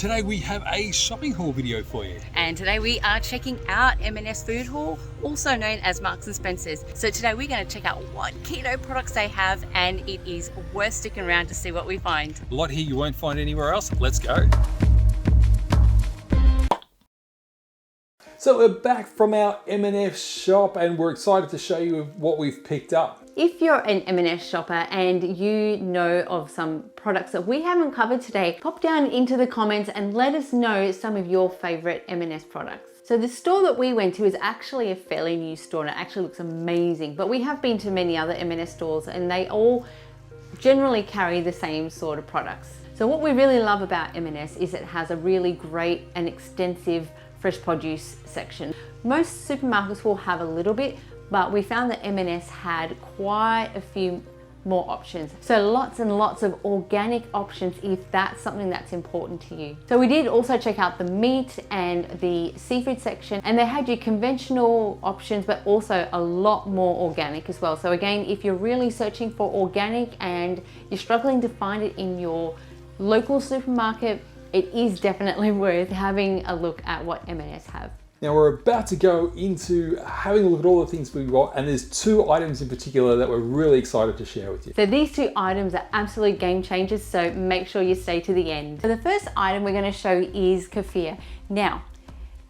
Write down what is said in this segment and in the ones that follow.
Today we have a shopping haul video for you. And today we are checking out M&S Food Haul, also known as Marks and Spencer's. So today we're going to check out what keto products they have, and it is worth sticking around to see what we find. A lot here you won't find anywhere else. Let's go. So we're back from our M&S shop and we're excited to show you what we've picked up. If you're an M&S shopper and you know of some products that we haven't covered today, pop down into the comments and let us know some of your favorite M&S products. So the store that we went to is actually a fairly new store and it actually looks amazing, but we have been to many other M&S stores and they all generally carry the same sort of products. So what we really love about M&S is it has a really great and extensive fresh produce section. Most supermarkets will have a little bit, but we found that M&S had quite a few more options. So lots and lots of organic options if that's something that's important to you. So we did also check out the meat and the seafood section, and they had your conventional options, but also a lot more organic as well. So again, if you're really searching for organic and you're struggling to find it in your local supermarket, it is definitely worth having a look at what M&S have. Now we're about to go into having a look at all the things we've got, and there's two items in particular that we're really excited to share with you. So these two items are absolute game changers, so make sure you stay to the end. So the first item we're going to show is Kefir. Now,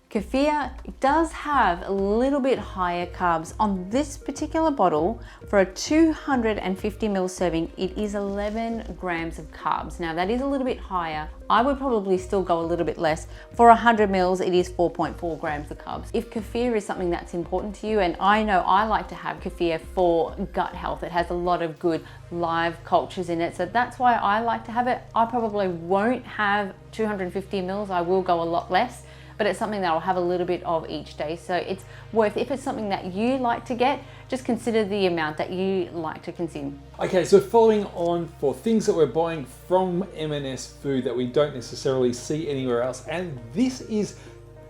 Kefir does have a little bit higher carbs. On this particular bottle, for a 250 ml serving, it is 11 grams of carbs. Now that is a little bit higher. I would probably still go a little bit less. For 100 mils, it is 4.4 grams of carbs. If kefir is something that's important to you, and I know I like to have kefir for gut health, it has a lot of good live cultures in it, so that's why I like to have it. I probably won't have 250 mils, I will go a lot less, but it's something that I'll have a little bit of each day. So it's worth, if it's something that you like to get, just consider the amount that you like to consume. Okay, so following on for things that we're buying from M&S Food that we don't necessarily see anywhere else, and this is,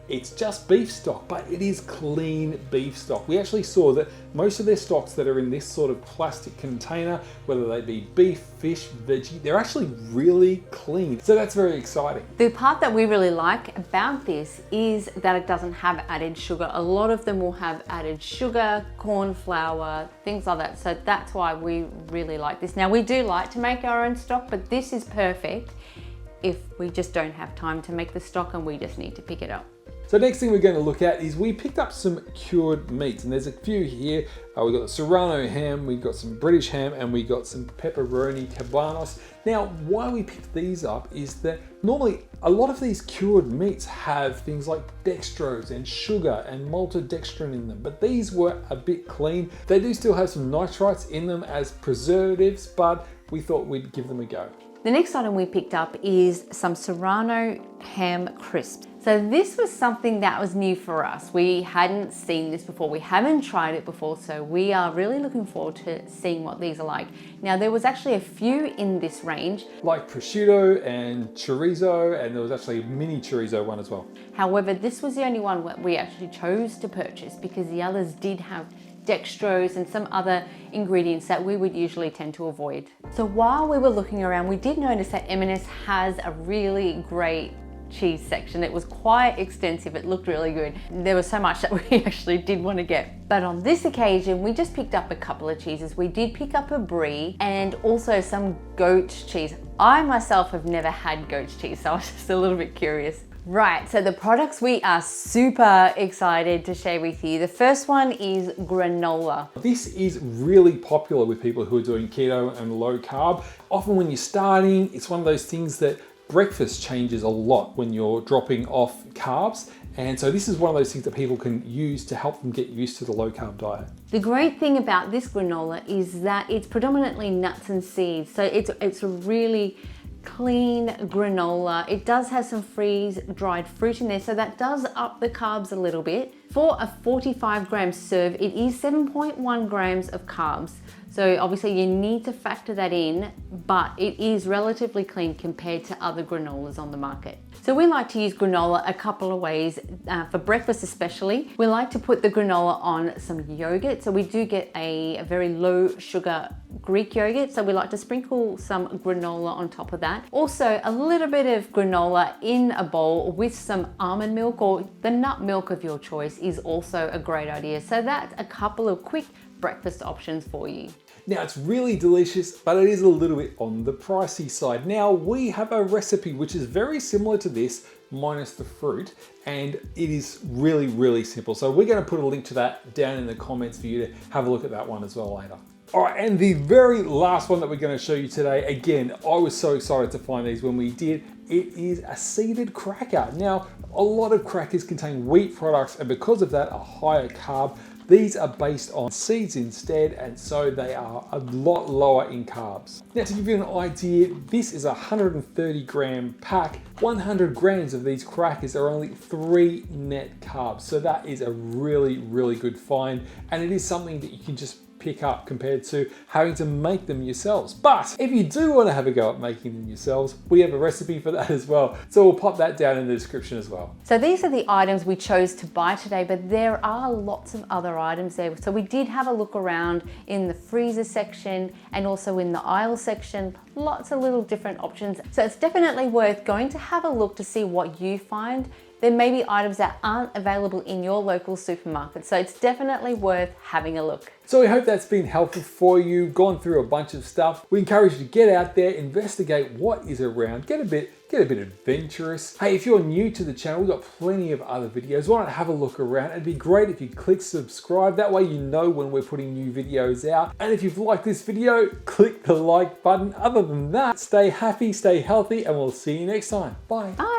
it's just beef stock, but it is clean beef stock. We actually saw that most of their stocks that are in this sort of plastic container, whether they be beef, fish, veggie, they're actually really clean. So that's very exciting. The part that we really like about this is that it doesn't have added sugar. A lot of them will have added sugar, corn flour, things like that. So that's why we really like this. Now we do like to make our own stock, but this is perfect if we just don't have time to make the stock and we just need to pick it up. So next thing we're going to look at is we picked up some cured meats, and there's a few here. We've got the Serrano ham, we've got some British ham, and we got some pepperoni cabanos. Now, why we picked these up is that normally a lot of these cured meats have things like dextrose and sugar and maltodextrin in them, but these were a bit clean. They do still have some nitrites in them as preservatives, but we thought we'd give them a go. The next item we picked up is some Serrano ham crisps. So this was something that was new for us. We hadn't seen this before. We haven't tried it before, so we are really looking forward to seeing what these are like. Now there was actually a few in this range. Like prosciutto and chorizo, and there was actually a mini chorizo one as well. However, this was the only one that we actually chose to purchase because the others did have dextrose and some other ingredients that we would usually tend to avoid. So while we were looking around, we did notice that M&S has a really great cheese section. It was quite extensive, it looked really good. There was so much that we actually did want to get. But on this occasion, we just picked up a couple of cheeses. We did pick up a brie and also some goat cheese. I myself have never had goat cheese, so I was just a little bit curious. Right, so the products we are super excited to share with you. The first one is granola. This is really popular with people who are doing keto and low carb. Often when you're starting, it's one of those things that breakfast changes a lot when you're dropping off carbs. And so this is one of those things that people can use to help them get used to the low carb diet. The great thing about this granola is that it's predominantly nuts and seeds. So it's a really clean granola. It does have some freeze-dried fruit in there, so that does up the carbs a little bit. For a 45 gram serve, it is 7.1 grams of carbs. So obviously you need to factor that in, but it is relatively clean compared to other granolas on the market. So we like to use granola a couple of ways, for breakfast especially. We like to put the granola on some yogurt. So we do get a very low sugar Greek yogurt. So we like to sprinkle some granola on top of that. Also a little bit of granola in a bowl with some almond milk or the nut milk of your choice is also a great idea. So that's a couple of quick breakfast options for you. Now it's really delicious, but it is a little bit on the pricey side. Now we have a recipe which is very similar to this, minus the fruit, and it is really, really simple. So we're going to put a link to that down in the comments for you to have a look at that one as well later. All right, and the very last one that we're going to show you today, again, I was so excited to find these when we did. It is a seeded cracker. Now, a lot of crackers contain wheat products, and because of that, a higher carb. These are based on seeds instead, and so they are a lot lower in carbs. Now, to give you an idea, this is a 130 gram pack. 100 grams of these crackers are only 3 net carbs. So that is a really, really good find, and it is something that you can just pick up compared to having to make them yourselves. But if you do want to have a go at making them yourselves, we have a recipe for that as well. So we'll pop that down in the description as well. So these are the items we chose to buy today, but there are lots of other items there. So we did have a look around in the freezer section and also in the aisle section, lots of little different options. So it's definitely worth going to have a look to see what you find. There may be items that aren't available in your local supermarket, so it's definitely worth having a look. So we hope that's been helpful for you, gone through a bunch of stuff. We encourage you to get out there, investigate what is around, get a bit adventurous. Hey, if you're new to the channel, we've got plenty of other videos. Why not have a look around? It'd be great if you click subscribe. That way you know when we're putting new videos out. And if you've liked this video, click the like button. Other than that, stay happy, stay healthy, and we'll see you next time. Bye. Bye.